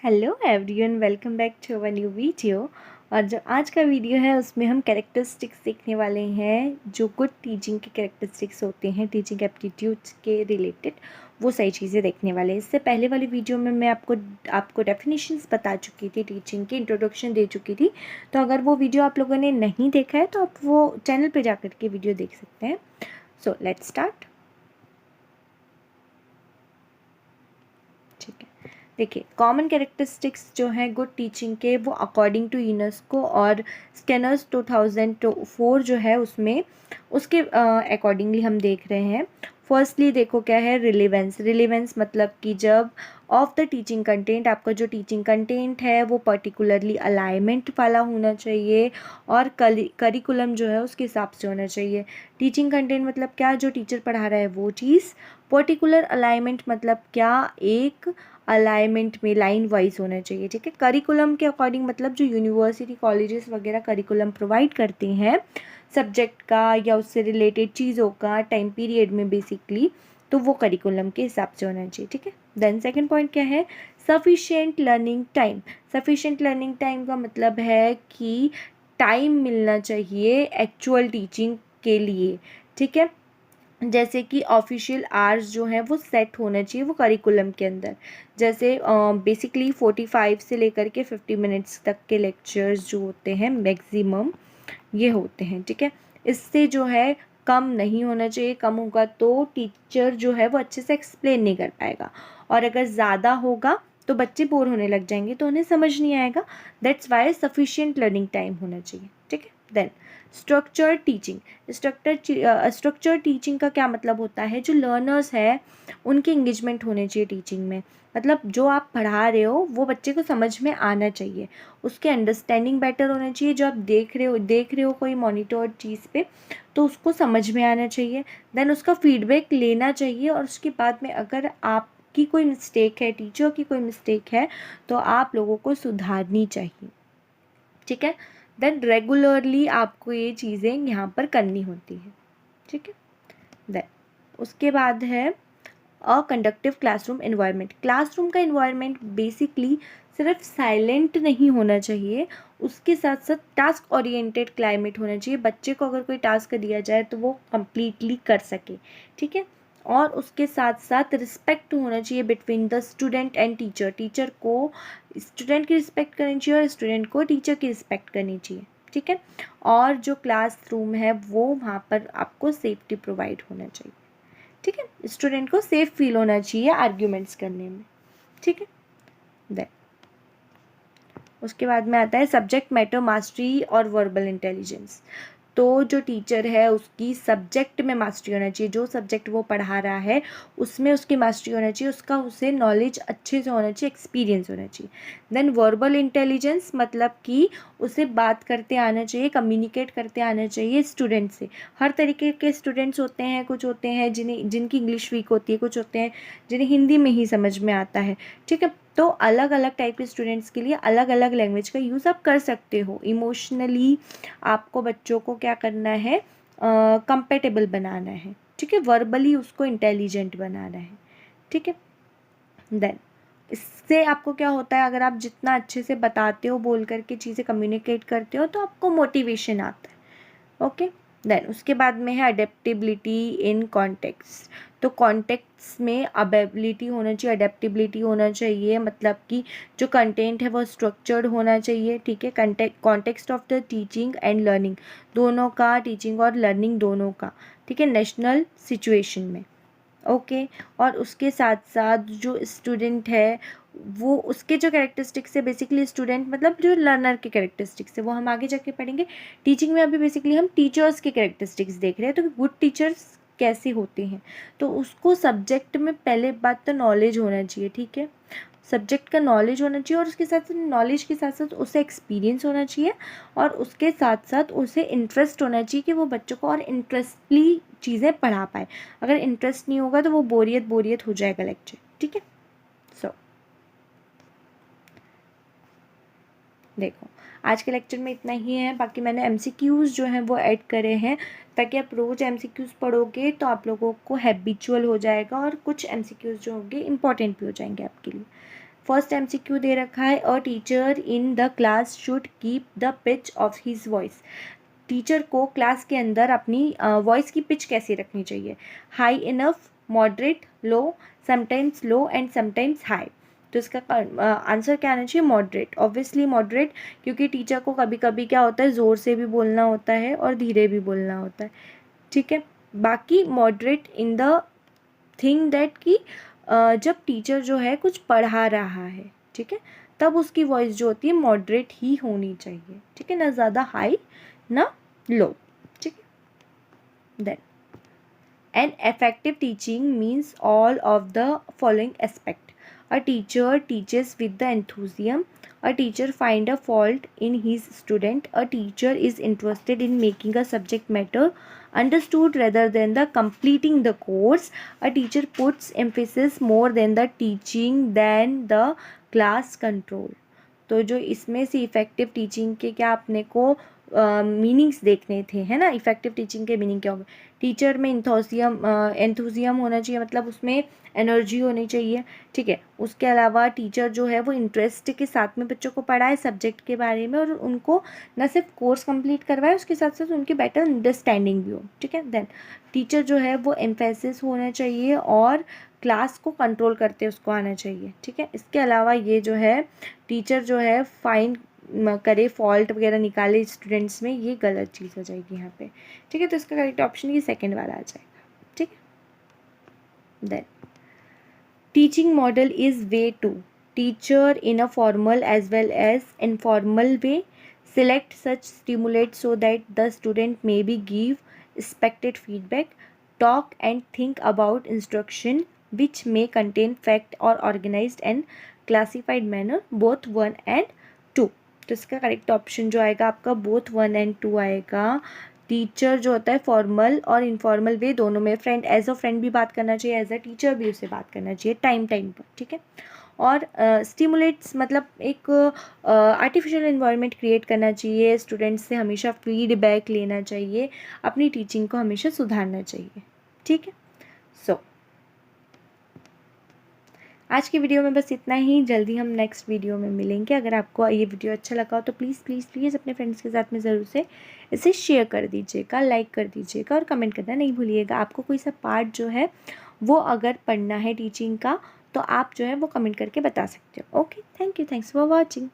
Hello everyone, welcome back to our new video. और जो आज का वीडियो है उसमें हम कैरेक्टरिस्टिक्स सीखने वाले हैं, जो गुड टीचिंग के कैरेक्टरिस्टिक्स होते हैं, टीचिंग एप्टीट्यूड्स के रिलेटेड वो सही चीज़ें देखने वाले हैं। इससे पहले वाली वीडियो में मैं आपको डेफिनेशंस बता चुकी थी, टीचिंग की इंट्रोडक्शन दे चुकी थी। तो अगर वो वीडियो आप लोगों ने नहीं देखा है तो आप वो चैनल पर जा कर के वीडियो देख सकते हैं। So let's start. ठीक है, देखिए कॉमन कैरेक्टरिस्टिक्स जो हैं गुड टीचिंग के, वो अकॉर्डिंग टू यूनेस्को और स्कैनर्स 2004 जो है उसमें उसके अकॉर्डिंगली हम देख रहे हैं। फर्स्टली देखो क्या है, रिलेवेंस। रिलेवेंस मतलब कि जब ऑफ द टीचिंग कंटेंट, आपका जो टीचिंग कंटेंट है वो पर्टिकुलरली अलाइनमेंट वाला होना चाहिए और करिकुलम जो है उसके हिसाब से होना चाहिए। टीचिंग कंटेंट मतलब क्या, जो टीचर पढ़ा रहा है वो चीज़। पर्टिकुलर अलाइनमेंट मतलब क्या, एक अलाइनमेंट में लाइन वाइज होना चाहिए। ठीक है, करिकुलम के अकॉर्डिंग मतलब जो यूनिवर्सिटी कॉलेजेस वगैरह करिकुलम प्रोवाइड करते हैं सब्जेक्ट का या उससे रिलेटेड चीज़ों का टाइम पीरियड में बेसिकली, तो वो करिकुलम के हिसाब से होना चाहिए। ठीक है, देन सेकंड पॉइंट क्या है, sufficient learning time. Sufficient learning time का मतलब है कि टाइम मिलना चाहिए एक्चुअल टीचिंग के लिए। ठीक है, जैसे कि ऑफिशियल आवर्स जो हैं वो सेट होना चाहिए वो करिकुलम के अंदर। जैसे बेसिकली 45 से लेकर के 50 मिनट्स तक के लेक्चर्स जो होते हैं मैक्सिमम ये होते हैं। ठीक है, इससे जो है कम नहीं होना चाहिए, कम होगा तो टीचर जो है वो अच्छे से एक्सप्लेन नहीं कर पाएगा, और अगर ज़्यादा होगा तो बच्चे बोर होने लग जाएंगे तो उन्हें समझ नहीं आएगा। That's why sufficient learning time होना चाहिए। ठीक है, then structure teaching. Structure teaching का क्या मतलब होता है, जो लर्नर्स है उनके इंगेजमेंट होने चाहिए टीचिंग में। मतलब जो आप पढ़ा रहे हो वो बच्चे को समझ में आना चाहिए, उसके अंडरस्टैंडिंग बेटर होना चाहिए। जो आप देख रहे हो कोई मॉनिटर्ड चीज़ पे, तो उसको समझ में आना चाहिए। देन उसका फीडबैक लेना चाहिए, और उसके बाद में अगर आपकी कोई मिस्टेक है, टीचर की कोई मिस्टेक है, तो आप लोगों को सुधारनी चाहिए। ठीक है, देन रेगुलरली आपको ये चीज़ें यहाँ पर करनी होती है। ठीक है, देन उसके बाद है अ कंडक्टिव क्लासरूम एनवायरनमेंट। क्लासरूम का एनवायरनमेंट बेसिकली सिर्फ साइलेंट नहीं होना चाहिए, उसके साथ साथ टास्क ओरिएंटेड क्लाइमेट होना चाहिए। बच्चे को अगर कोई टास्क दिया जाए तो वो कंप्लीटली कर सके। ठीक है, और उसके साथ साथ रिस्पेक्ट होना चाहिए between the student and teacher. Teacher को स्टूडेंट की रिस्पेक्ट करनी चाहिए और स्टूडेंट को टीचर की रिस्पेक्ट करनी चाहिए। ठीक है, और जो क्लासरूम है वो वहाँ पर आपको सेफ्टी प्रोवाइड होना चाहिए। ठीक है, स्टूडेंट को सेफ फील होना चाहिए आर्ग्यूमेंट्स करने में। ठीक है, देन उसके बाद में आता है सब्जेक्ट मैटर मास्टरी और वर्बल इंटेलिजेंस। तो जो टीचर है उसकी सब्जेक्ट में मास्टरी होना चाहिए, जो सब्जेक्ट वो पढ़ा रहा है उसमें उसकी मास्टरी होना चाहिए, उसका उसे नॉलेज अच्छे से होना चाहिए, एक्सपीरियंस होना चाहिए। देन वर्बल इंटेलिजेंस मतलब कि उसे बात करते आना चाहिए, कम्युनिकेट करते आना चाहिए स्टूडेंट से। हर तरीके के स्टूडेंट्स होते हैं, कुछ होते हैं जिनकी इंग्लिश वीक होती है, कुछ होते हैं जिन्हें हिंदी में ही समझ में आता है। ठीक है, तो अलग अलग टाइप के स्टूडेंट्स के लिए अलग अलग लैंग्वेज का यूज़ आप कर सकते हो। इमोशनली आपको बच्चों को क्या करना है, कंपेटेबल बनाना है। ठीक है, वर्बली उसको इंटेलिजेंट बनाना है। ठीक है, देन इससे आपको क्या होता है, अगर आप जितना अच्छे से बताते हो, बोल करके चीज़ें कम्युनिकेट करते हो, तो आपको मोटिवेशन आता है। ओके, देन उसके बाद में है अडेप्टेबिलिटी इन कॉन्टेक्स्ट। तो कॉन्टेक्स्ट में अवेबिलिटी होना चाहिए, अडेप्टेबिलिटी होना चाहिए, मतलब कि जो कंटेंट है वो स्ट्रक्चर्ड होना चाहिए। ठीक है, context of the teaching and learning, दोनों का, टीचिंग और लर्निंग दोनों का। ठीक है, नेशनल सिचुएशन में। ओके, और उसके साथ साथ जो स्टूडेंट है वो उसके जो कैरेक्टरिस्टिक्स है, बेसिकली स्टूडेंट मतलब जो लर्नर के कैरेक्टरिस्टिक्स है वो हम आगे जाके पढ़ेंगे। टीचिंग में अभी बेसिकली हम टीचर्स के कैरेक्टरिस्टिक्स देख रहे हैं, तो गुड टीचर्स कैसे होते हैं, तो उसको सब्जेक्ट में पहले बात तो नॉलेज होना चाहिए। ठीक है, सब्जेक्ट का नॉलेज होना चाहिए, और उसके साथ साथ नॉलेज के साथ साथ उसे एक्सपीरियंस होना चाहिए, और उसके साथ साथ उसे इंटरेस्ट होना चाहिए कि वो बच्चों को और इंटरेस्टली चीज़ें पढ़ा पाए। अगर इंटरेस्ट नहीं होगा तो वो बोरियत हो जाएगा लेक्चर। ठीक है, सो देखो आज के लेक्चर में इतना ही है। बाकी मैंने एमसीक्यूज़ जो हैं वो ऐड करे हैं, ताकि आप रोज़ एमसीक्यूज़ पढ़ोगे तो आप लोगों को हैबिचुअल हो जाएगा, और कुछ एमसीक्यूज़ जो होंगे इंपॉर्टेंट भी हो जाएंगे आपके लिए। फर्स्ट MCQ दे रखा है, a teacher in the class should keep the pitch of his voice. Teacher को क्लास के अंदर अपनी वॉइस की पिच कैसी रखनी चाहिए, high enough, moderate, low, sometimes low and sometimes high. तो इसका आंसर क्या आना चाहिए, मॉडरेट। ऑब्वियसली मॉडरेट, क्योंकि टीचर को कभी कभी क्या होता है, ज़ोर से भी बोलना होता है और धीरे भी बोलना होता है, ठीक है। बाकी moderate in the thing that कि जब टीचर जो है कुछ पढ़ा रहा है, ठीक है, तब उसकी वॉइस जो होती है मॉडरेट ही होनी चाहिए, ठीक है, ना ज़्यादा हाई ना लो, ठीक है। Then an effective teaching means all of the following aspect. A teacher teaches with the enthusiasm. A teacher finds a fault in his student. A teacher is interested in making a subject matter understood rather than the completing the course. A teacher puts emphasis more than the teaching than the class control. तो जो इसमें से effective teaching के क्या अपने को meanings देखने थे, है ना। इफ़ेक्टिव टीचिंग के मीनिंग क्या होगा, टीचर में एंथुजियम होना चाहिए, मतलब उसमें एनर्जी होनी चाहिए, ठीक है। उसके अलावा टीचर जो है वो इंटरेस्ट के साथ में बच्चों को पढ़ाए सब्जेक्ट के बारे में, और उनको न सिर्फ कोर्स कंप्लीट करवाए, उसके साथ साथ उनकी बेटर अंडरस्टैंडिंग भी हो, ठीक है। देन टीचर जो है वो एम्फेसिस होना चाहिए और क्लास को कंट्रोल करते उसको आना चाहिए, ठीक है। इसके अलावा ये जो है टीचर जो है फाइन करे, फॉल्ट वगैरह निकाले स्टूडेंट्स में, ये गलत चीज़ हो जाएगी यहाँ पे, ठीक है। तो इसका करेक्ट ऑप्शन ये सेकंड वाला आ जाएगा, ठीक है। Then teaching model is way to teacher in a formal as well as informal way select such stimulate so that the student may be give expected feedback, talk and think about instruction which may contain fact or organized and classified manner, both 1 and 2। तो इसका correct option जो आएगा आपका both 1 and 2 आएगा। Teacher जो होता है formal और इनफॉर्मल वे दोनों में फ्रेंड एज अ फ्रेंड भी बात करना चाहिए, एज अ टीचर भी उससे बात करना चाहिए टाइम पर, ठीक है। और स्टिमुलेट्स मतलब एक आर्टिफिशियल इन्वायरमेंट क्रिएट करना चाहिए, स्टूडेंट्स से हमेशा फीडबैक लेना चाहिए, अपनी टीचिंग को हमेशा सुधारना चाहिए, ठीक है। सो आज की वीडियो में बस इतना ही, जल्दी हम नेक्स्ट वीडियो में मिलेंगे। अगर आपको ये वीडियो अच्छा लगा हो तो प्लीज़ प्लीज़ प्लीज़ अपने फ्रेंड्स के साथ में ज़रूर से इसे शेयर कर दीजिएगा, लाइक कर दीजिएगा और कमेंट करना नहीं भूलिएगा। आपको कोई सा पार्ट जो है वो अगर पढ़ना है टीचिंग का, तो आप जो है वो कमेंट करके बता सकते हो। Okay, thank you, thanks for watching.